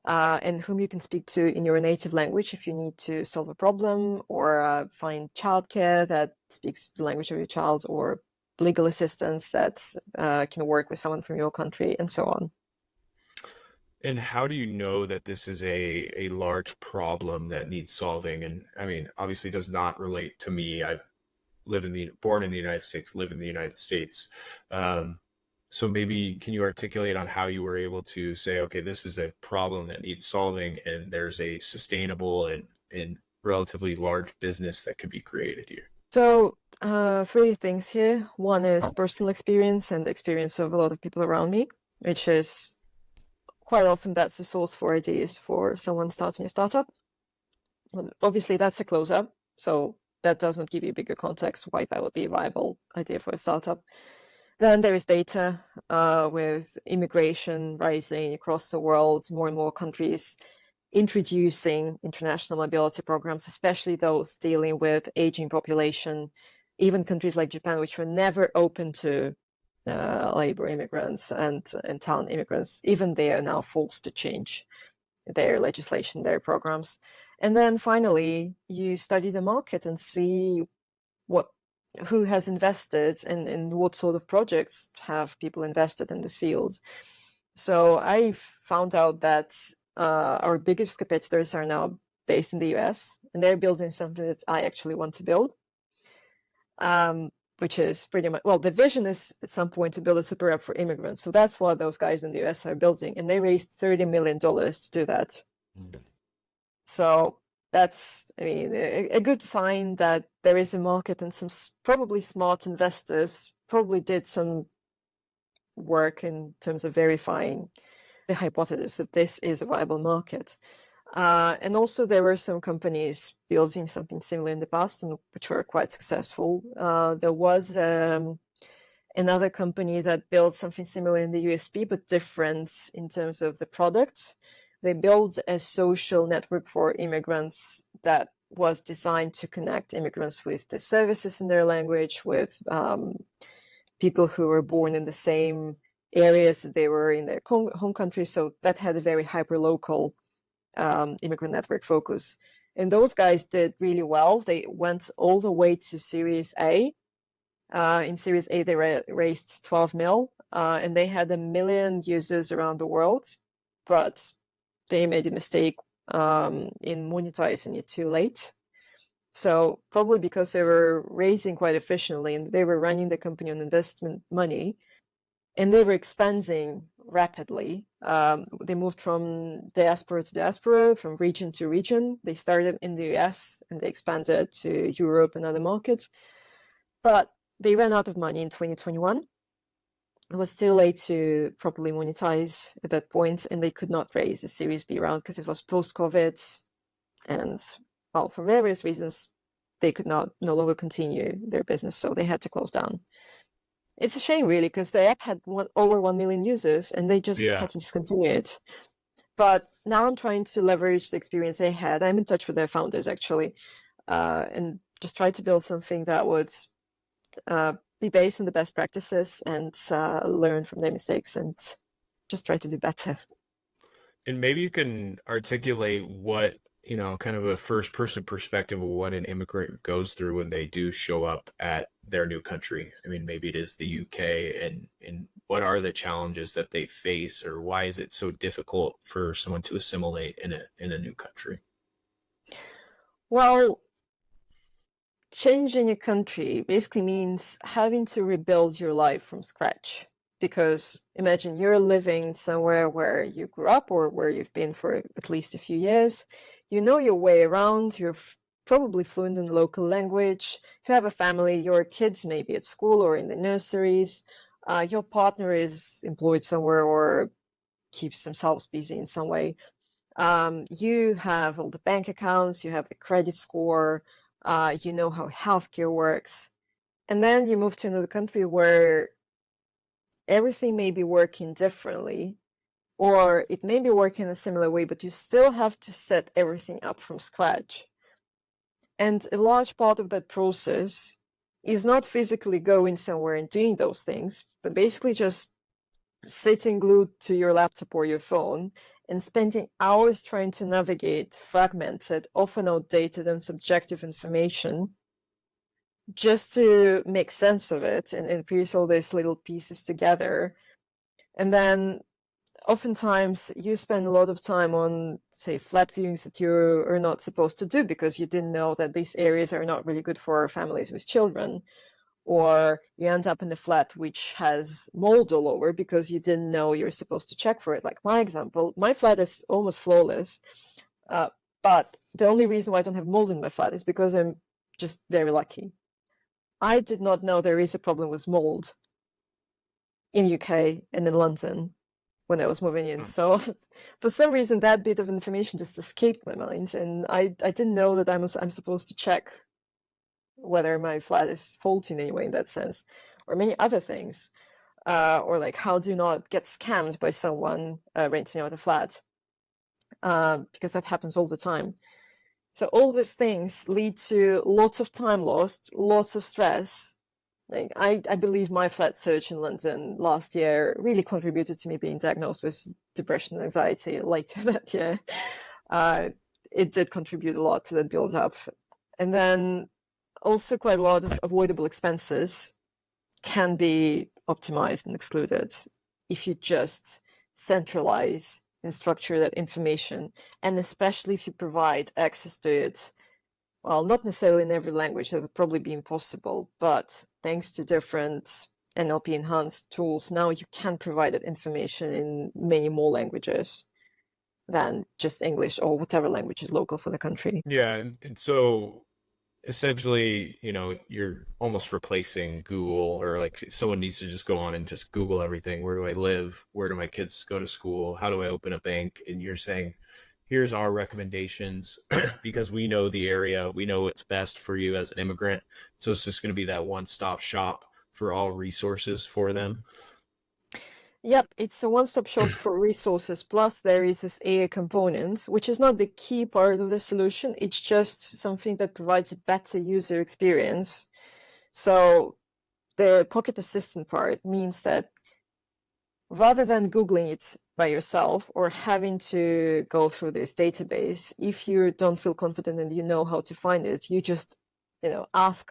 Speaker 2: and whom you can speak to in your native language if you need to solve a problem or find childcare that speaks the language of your child, or legal assistance that can work with someone from your country, and so on.
Speaker 1: And how do you know that this is a large problem that needs solving? And I mean, obviously does not relate to me. I born in the United States, live in the United States. Um, so maybe can you articulate on how you were able to say, okay, this is a problem that needs solving, and there's a sustainable and relatively large business that could be created here?
Speaker 2: So, three things here. One is personal experience and the experience of a lot of people around me, which is quite often that's the source for ideas for someone starting a startup. Well, obviously, that's a close-up, so that does not give you a bigger context why that would be a viable idea for a startup. Then there is data with immigration rising across the world, more and more countries introducing international mobility programs, especially those dealing with aging population. Even countries like Japan, which were never open to labor immigrants and talent immigrants, even they are now forced to change their legislation, their programs. And then finally, you study the market and see who has invested and what sort of projects have people invested in this field. So I found out that our biggest competitors are now based in the US, and they're building something that I actually want to build, which is pretty much, well, the vision is at some point to build a super app for immigrants. So that's what those guys in the US are building, and they raised $30 million to do that. So that's, I mean, a good sign that there is a market, and some probably smart investors probably did some work in terms of verifying the hypothesis that this is a viable market. And also there were some companies building something similar in the past, and which were quite successful. There was another company that built something similar in the USB, but different in terms of the product. They built a social network for immigrants that was designed to connect immigrants with the services in their language, with people who were born in the same areas that they were in their home country. So that had a very hyper-local immigrant network focus. And those guys did really well. They went all the way to Series A. In Series A, they raised 12 mil, and they had 1 million users around the world. But they made a mistake in monetizing it too late. So probably because they were raising quite efficiently and they were running the company on investment money, and they were expanding rapidly. They moved from diaspora to diaspora, from region to region. They started in the US and they expanded to Europe and other markets. But they ran out of money in 2021. It was too late to properly monetize at that point, and they could not raise a Series B round because it was post-COVID. And, well, for various reasons, they could no longer continue their business, so they had to close down. It's a shame, really, because the app had over 1 million users, and they just
Speaker 1: Yeah.
Speaker 2: had to discontinue it. But now I'm trying to leverage the experience they had. I'm in touch with their founders, actually, and just try to build something that would be based on the best practices and learn from their mistakes and just try to do better.
Speaker 1: And maybe you can articulate what, kind of a first person perspective of what an immigrant goes through when they do show up at their new country. I mean, maybe it is the UK, and what are the challenges that they face, or why is it so difficult for someone to assimilate in a new country?
Speaker 2: Well, changing a country basically means having to rebuild your life from scratch. Because imagine you're living somewhere where you grew up or where you've been for at least a few years. You know your way around, you're probably fluent in the local language. If you have a family, your kids may be at school or in the nurseries. Your partner is employed somewhere or keeps themselves busy in some way. You have all the bank accounts, you have the credit score, you know how healthcare works. And then you move to another country where everything may be working differently, or it may be working in a similar way, but you still have to set everything up from scratch. And a large part of that process is not physically going somewhere and doing those things, but basically just sitting glued to your laptop or your phone and spending hours trying to navigate fragmented, often outdated and subjective information just to make sense of it and piece all these little pieces together. And then oftentimes you spend a lot of time on, say, flat viewings that you are not supposed to do because you didn't know that these areas are not really good for families with children. Or you end up in a flat which has mold all over because you didn't know you're supposed to check for it. Like my example, my flat is almost flawless, but the only reason why I don't have mold in my flat is because I'm just very lucky. I did not know there is a problem with mold in UK and in London when I was moving in. So for some reason, that bit of information just escaped my mind, and I didn't know that I'm supposed to check whether my flat is faulty in any way in that sense, or many other things, or like how do not get scammed by someone renting out a flat, because that happens all the time. So all these things lead to lots of time lost, lots of stress. Like I believe my flat search in London last year really contributed to me being diagnosed with depression and anxiety later that year. It did contribute a lot to that build up. And then also quite a lot of avoidable expenses can be optimized and excluded if you just centralize and structure that information, and especially if you provide access to it. Well, not necessarily in every language, that would probably be impossible, but thanks to different NLP enhanced tools, now you can provide that information in many more languages than just English or whatever language is local for the country.
Speaker 1: Yeah, and so essentially, you're almost replacing Google, or like someone needs to just go on and just Google everything. Where do I live? Where do my kids go to school? How do I open a bank? And you're saying, here's our recommendations because we know the area, we know what's best for you as an immigrant. So it's just going to be that one-stop shop for all resources for them.
Speaker 2: Yep, it's a one-stop shop for resources. Plus, there is this AI component, which is not the key part of the solution. It's just something that provides a better user experience. So the Pocket Assistant part means that rather than Googling it by yourself or having to go through this database, if you don't feel confident and you know how to find it, you just, ask,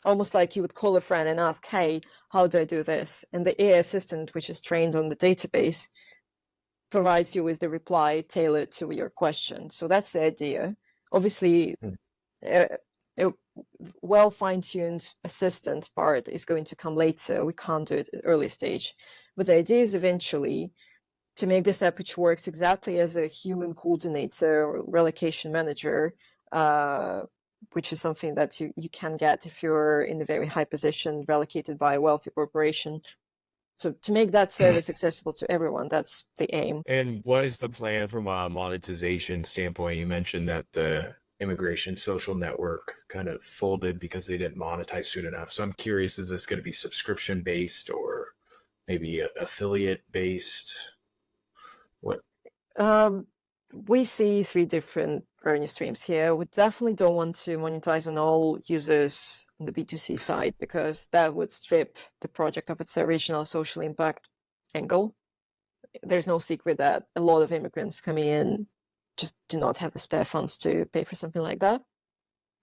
Speaker 2: almost like you would call a friend and ask, hey, how do I do this? And the AI assistant, which is trained on the database, provides you with the reply tailored to your question. So that's the idea. Obviously, a well fine-tuned assistant part is going to come later. We can't do it at early stage. But the idea is eventually to make this app which works exactly as a human coordinator or relocation manager, which is something that you can get if you're in a very high position relocated by a wealthy corporation. So to make that service accessible to everyone, that's the aim.
Speaker 1: And what is the plan from a monetization standpoint? You mentioned that the immigration social network kind of folded because they didn't monetize soon enough. So I'm curious, is this going to be subscription based or maybe affiliate based? What?
Speaker 2: We see three different revenue streams here. We definitely don't want to monetize on all users on the B2C side, because that would strip the project of its original social impact angle. There's no secret that a lot of immigrants coming in just do not have the spare funds to pay for something like that,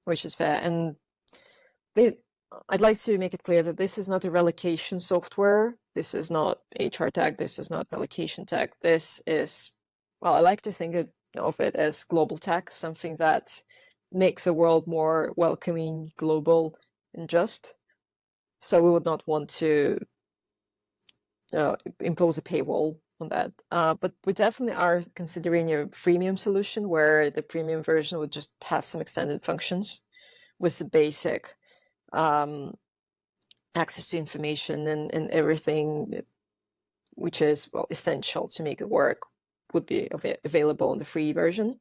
Speaker 2: which is fair. And I'd like to make it clear that this is not a relocation software. This is not HR tech. This is not relocation tech. This is, well, I like to think of it as global tech, something that makes the world more welcoming, global, and just. So we would not want to impose a paywall on that. But we definitely are considering a freemium solution where the premium version would just have some extended functions with the basic access to information and everything which is, well, essential to make it work would be available in the free version.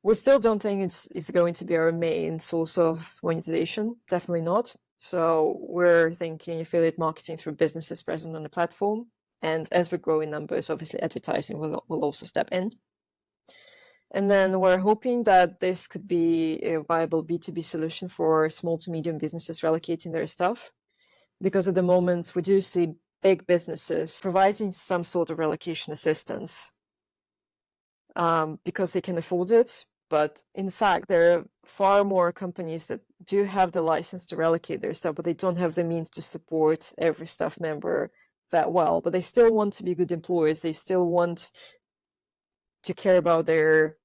Speaker 2: We still don't think it's going to be our main source of monetization. Definitely not. So we're thinking affiliate marketing through businesses present on the platform. And as we grow in numbers, obviously advertising will also step in. And then we're hoping that this could be a viable B2B solution for small to medium businesses relocating their stuff. Because at the moment, we do see big businesses providing some sort of relocation assistance because they can afford it. But in fact, there are far more companies that do have the license to relocate their stuff, but they don't have the means to support every staff member that well. But they still want to be good employers. They still want to care about their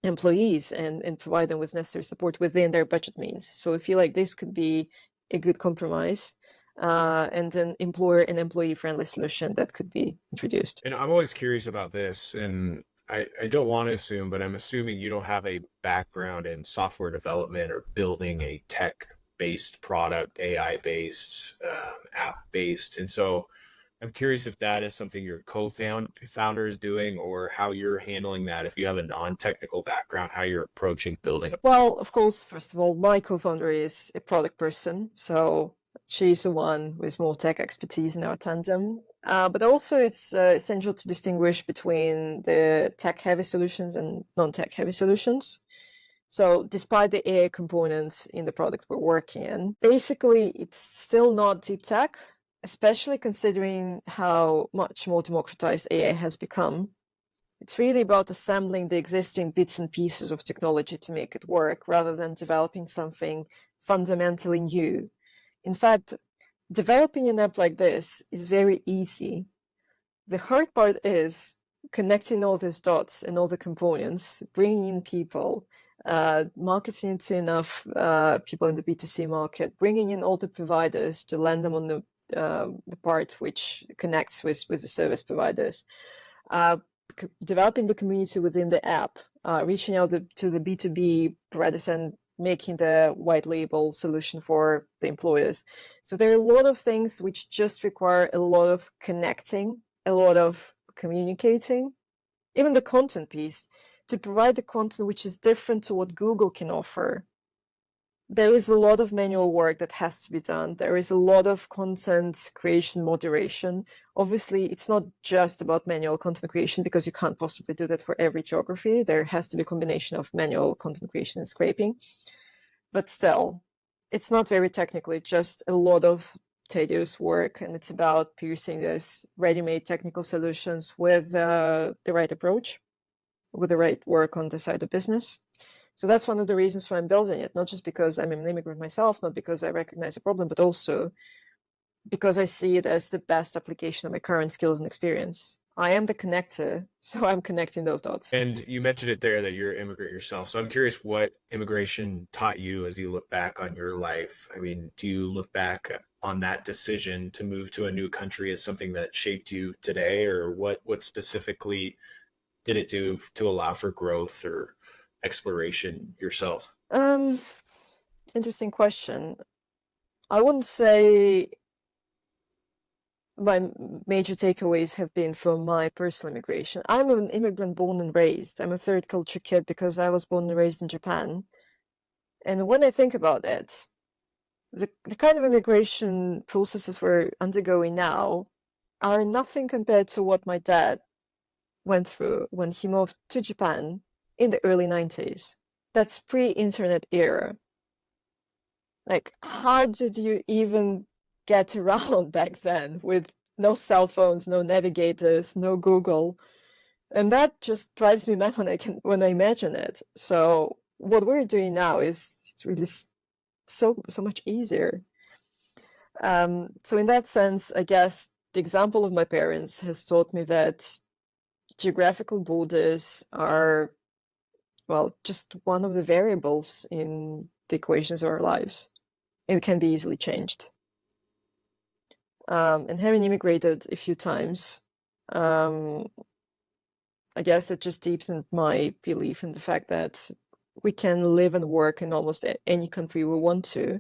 Speaker 2: employees and provide them with necessary support within their budget means. So I feel like this could be a good compromise and an employer and employee friendly solution that could be introduced.
Speaker 1: And I'm always curious about this, and I don't want to assume, but I'm assuming you don't have a background in software development or building a tech-based product, AI-based, app-based. And so I'm curious if that is something your co-founder is doing, or how you're handling that. If you have a non-technical background, how you're approaching building a.
Speaker 2: Well, of course, first of all, my co-founder is a product person, so she's the one with more tech expertise in our tandem. But also it's essential to distinguish between the tech-heavy solutions and non-tech-heavy solutions. So despite the AI components in the product we're working in, basically it's still not deep tech, especially considering how much more democratized AI has become. It's really about assembling the existing bits and pieces of technology to make it work, rather than developing something fundamentally new. In fact, developing an app like this is very easy. The hard part is connecting all these dots and all the components, bringing in people, marketing it to enough people in the B2C market, bringing in all the providers to land them on the part which connects with the service providers, developing the community within the app, reaching out to the B2B providers and making the white label solution for the employers. So there are a lot of things which just require a lot of connecting, a lot of communicating, even the content piece, to provide the content which is different to what Google can offer. There is a lot of manual work that has to be done. There is a lot of content creation moderation. Obviously, it's not just about manual content creation, because you can't possibly do that for every geography. There has to be a combination of manual content creation and scraping. But still, it's not very technical. It's just a lot of tedious work, and it's about piercing these ready-made technical solutions with the right approach, with the right work on the side of business. So that's one of the reasons why I'm building it, not just because I'm an immigrant myself, not because I recognize a problem, but also because I see it as the best application of my current skills and experience. I am the connector, so I'm connecting those dots.
Speaker 1: And you mentioned it there that you're an immigrant yourself. So I'm curious what immigration taught you as you look back on your life. I mean, do you look back on that decision to move to a new country as something that shaped you today, or what specifically did it do to allow for growth or exploration yourself?
Speaker 2: Interesting question. I wouldn't say my major takeaways have been from my personal immigration. I'm an immigrant born and raised. I'm a third culture kid because I was born and raised in Japan. And when I think about it, the kind of immigration processes we're undergoing now are nothing compared to what my dad went through when he moved to Japan in the early 90s. That's pre-internet era. Like, how did you even get around back then with no cell phones, no navigators, no Google? And that just drives me mad when I imagine it. So what we're doing now is it's really so much easier. So in that sense, I guess the example of my parents has taught me that geographical borders are, well, just one of the variables in the equations of our lives. It can be easily changed. And having immigrated a few times, I guess that just deepened my belief in the fact that we can live and work in almost any country we want to.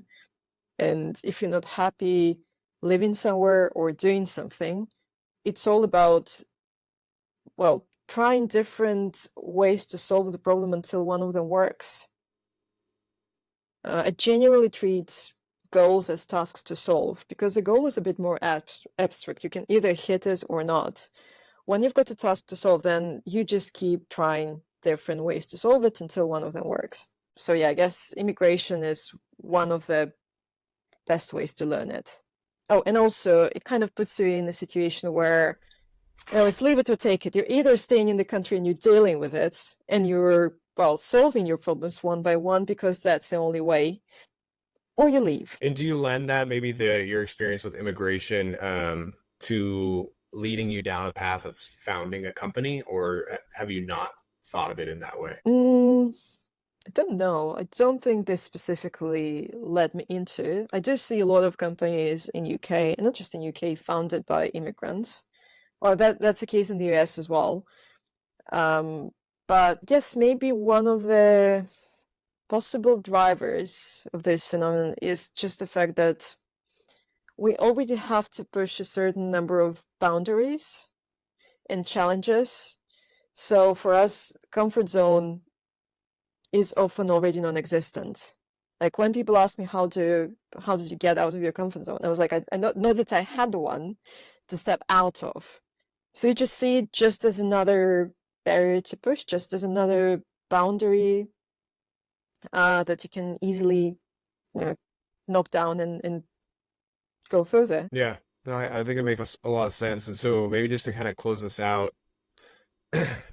Speaker 2: And if you're not happy living somewhere or doing something, it's all about, well, trying different ways to solve the problem until one of them works. I genuinely treat goals as tasks to solve because the goal is a bit more abstract. You can either hit it or not. When you've got a task to solve, then you just keep trying different ways to solve it until one of them works. So yeah, I guess immigration is one of the best ways to learn it. Oh, and also it kind of puts you in a situation where, you know, it's leave it or take it. You're either staying in the country and you're dealing with it and you're, well, solving your problems one by one because that's the only way, or you leave.
Speaker 1: And do you lend that maybe your experience with immigration to leading you down a path of founding a company, or have you not thought of it in that way?
Speaker 2: I don't know. I don't think this specifically led me into it. I do see a lot of companies in UK, and not just in UK, founded by immigrants. Well, that's the case in the US as well. But yes, maybe one of the possible drivers of this phenomenon is just the fact that we already have to push a certain number of boundaries and challenges. So for us, comfort zone is often already non-existent. Like when people ask me how did you get out of your comfort zone, I was like, I don't know that I had one to step out of. So you just see it just as another barrier to push, just as another boundary that you can easily, you know, knock down and go further.
Speaker 1: Yeah, no, I think it makes a lot of sense. And so maybe just to kind of close this out,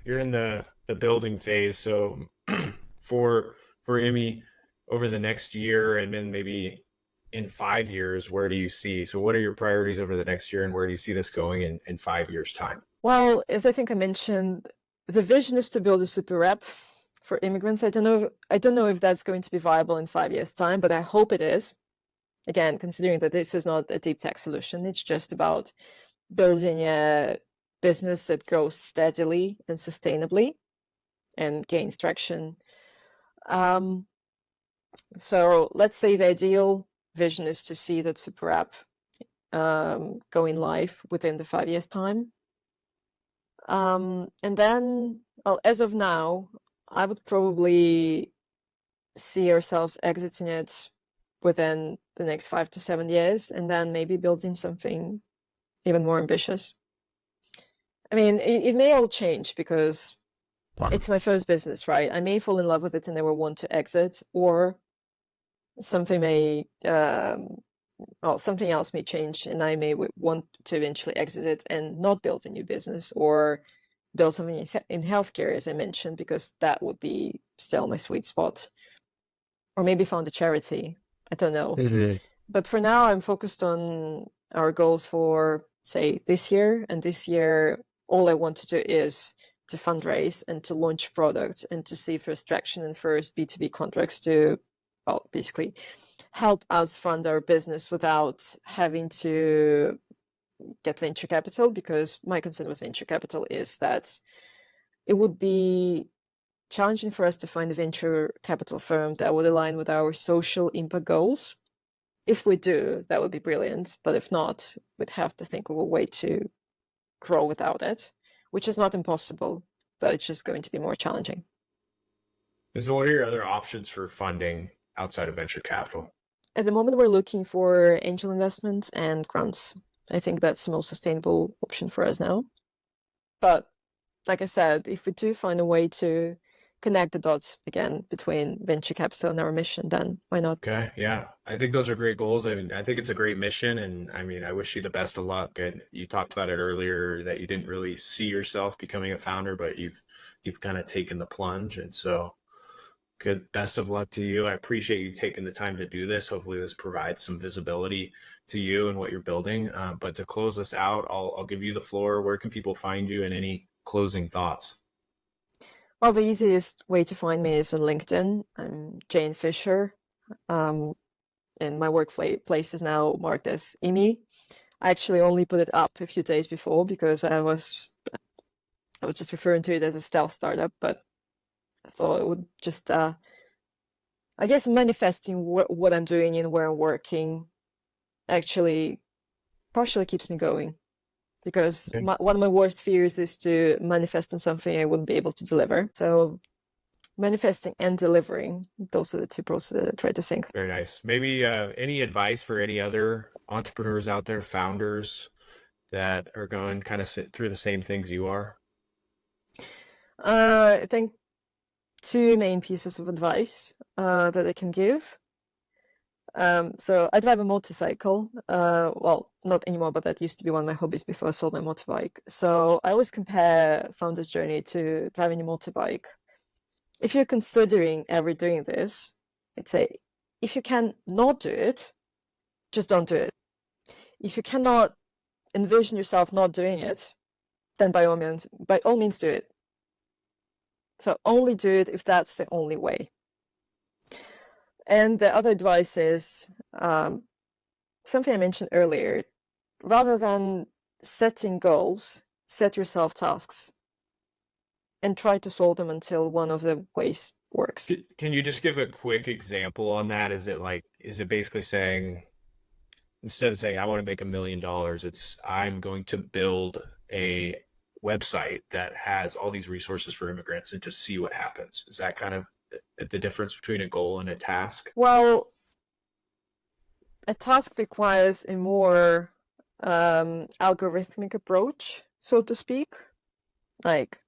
Speaker 1: you're in the building phase. So for Imii over the next year and then maybe in 5 years, where do you see? So what are your priorities over the next year and where do you see this going in 5 years' time?
Speaker 2: Well, as I think I mentioned, the vision is to build a super app for immigrants. I don't know if that's going to be viable in 5 years' time, but I hope it is. Again, considering that this is not a deep tech solution, it's just about building a business that grows steadily and sustainably and gains traction. So let's say the ideal vision is to see that super app going live within the 5 years' time. And then, well, as of now, I would probably see ourselves exiting it within the next 5 to 7 years, and then maybe building something even more ambitious. I mean, it may all change because it's my first business, right? I may fall in love with it and never want to exit, or something may, something else may change, and I may want to eventually exit it and not build a new business, or build something in healthcare, as I mentioned, because that would be still my sweet spot. Or maybe found a charity. I don't know. But for now, I'm focused on our goals for, say, this year. And this year, all I want to do is to fundraise and to launch products and to see first traction and first B2B contracts to, well, basically help us fund our business without having to get venture capital. Because my concern with venture capital is that it would be challenging for us to find a venture capital firm that would align with our social impact goals. If we do, that would be brilliant. But if not, we'd have to think of a way to grow without it, which is not impossible, but it's just going to be more challenging.
Speaker 1: And so what are your other options for funding outside of venture capital?
Speaker 2: At the moment, we're looking for angel investments and grants. I think that's the most sustainable option for us now. But like I said, if we do find a way to connect the dots again between venture capital and our mission, then why not?
Speaker 1: Okay, yeah. I think those are great goals. I mean, I think it's a great mission, and I mean, I wish you the best of luck. And you talked about it earlier that you didn't really see yourself becoming a founder, but you've kind of taken the plunge, and so good. Best of luck to you. I appreciate you taking the time to do this. Hopefully, this provides some visibility to you and what you're building. But to close this out, I'll give you the floor. Where can people find you, and any closing thoughts?
Speaker 2: Well, the easiest way to find me is on LinkedIn. I'm Jane Fisher. And my workplace is now marked as Imii. I actually only put it up a few days before because I was just referring to it as a stealth startup, but I thought it would just, I guess, manifesting what I'm doing and where I'm working actually partially keeps me going. Because
Speaker 1: Okay.
Speaker 2: one of my worst fears is to manifest on something I wouldn't be able to deliver. So manifesting and delivering, those are the two processes I try to sync.
Speaker 1: Very nice. Maybe any advice for any other entrepreneurs out there, founders that are going kind of sit through the same things you are?
Speaker 2: I think two main pieces of advice that I can give. So I drive a motorcycle. Well, not anymore, but that used to be one of my hobbies before I sold my motorbike. So I always compare founder's journey to driving a motorbike. If you're considering ever doing this, I'd say if you can not do it, just don't do it. If you cannot envision yourself not doing it, then by all means do it. So only do it if that's the only way. And the other advice is something I mentioned earlier. Rather than setting goals, set yourself tasks and try to solve them until one of the ways works.
Speaker 1: Can you just give a quick example on that? Is it basically saying, instead of saying, I want to make $1 million, it's, I'm going to build a website that has all these resources for immigrants and just see what happens? Is that kind of the difference between a goal and a task?
Speaker 2: Well, a task requires a more algorithmic approach, so to speak. Like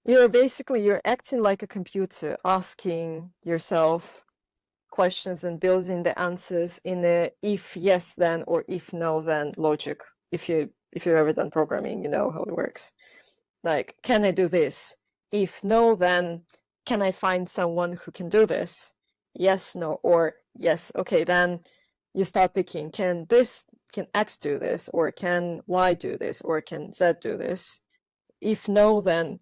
Speaker 2: you're acting like a computer, asking yourself questions and building the answers in a if yes then or if no then logic. If you've ever done programming, you know how it works. Like, can I do this? If no, then can I find someone who can do this? Yes, no, or yes, okay, then you start picking, can X do this, or can Y do this, or can Z do this? If no, then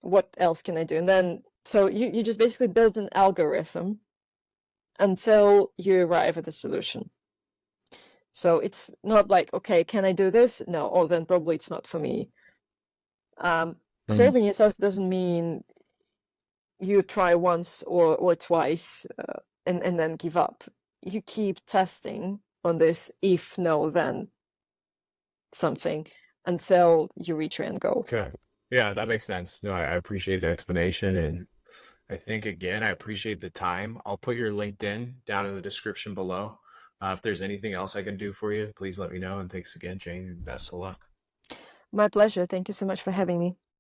Speaker 2: what else can I do? And then, so you just basically build an algorithm until you arrive at the solution. So it's not like, okay, can I do this? No, oh, then probably it's not for me. Solving yourself doesn't mean you try once or twice and then give up. You keep testing on this if no then something until you reach your end goal.
Speaker 1: Okay. Yeah, that makes sense. No, I appreciate the explanation. And I think, again, I appreciate the time. I'll put your LinkedIn down in the description below. If there's anything else I can do for you, please let me know. And thanks again, Jane, and best of luck.
Speaker 2: My pleasure. Thank you so much for having me.